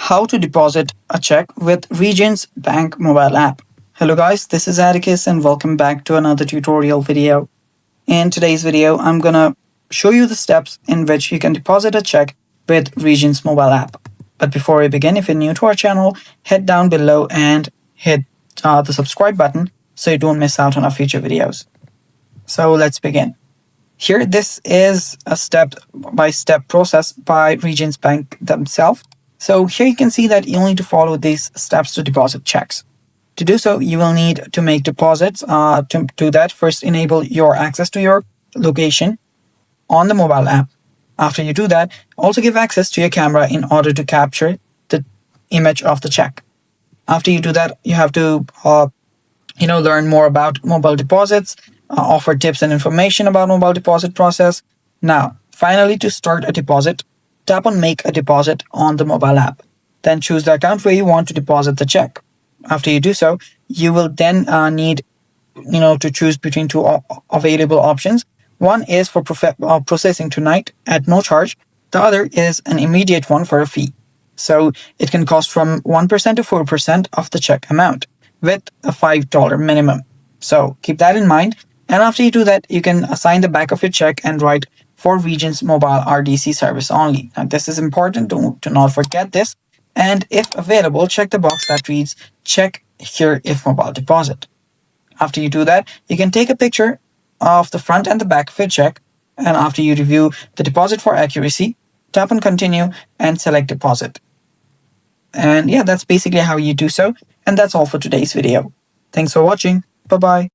how to deposit a check with Regions Bank mobile app. Hello guys, this is Atticus and welcome back to another tutorial video. In today's video, I'm gonna show you the steps in which you can deposit a check with Regions mobile app. But before we begin, if you're new to our channel, head down below and hit the subscribe button so you don't miss out on our future videos. So let's begin. Here, this is a step-by-step process by Regions Bank themselves. So here you can see that you'll need to follow these steps to deposit checks. To do so, you will need to make deposits. To do that, first enable your access to your location on the mobile app. After you do that, also give access to your camera in order to capture the image of the check. After you do that, you have to learn more about mobile deposits, offer tips and information about mobile deposit process. Now, finally, to start a deposit, tap on Make a Deposit on the mobile app. Then choose the account where you want to deposit the check. After you do so, you will then need to choose between two available options. One is for processing tonight at no charge. The other is an immediate one for a fee. So it can cost from 1% to 4% of the check amount with a $5 minimum. So keep that in mind. And after you do that, you can assign the back of your check and write for Regions Mobile RDC service only. Now, this is important. Do not forget this. And if available, check the box that reads, check here if mobile deposit. After you do that, you can take a picture of the front and the back of your check. And after you review the deposit for accuracy, tap on continue and select deposit. And yeah, that's basically how you do so. And that's all for today's video. Thanks for watching. Bye-bye.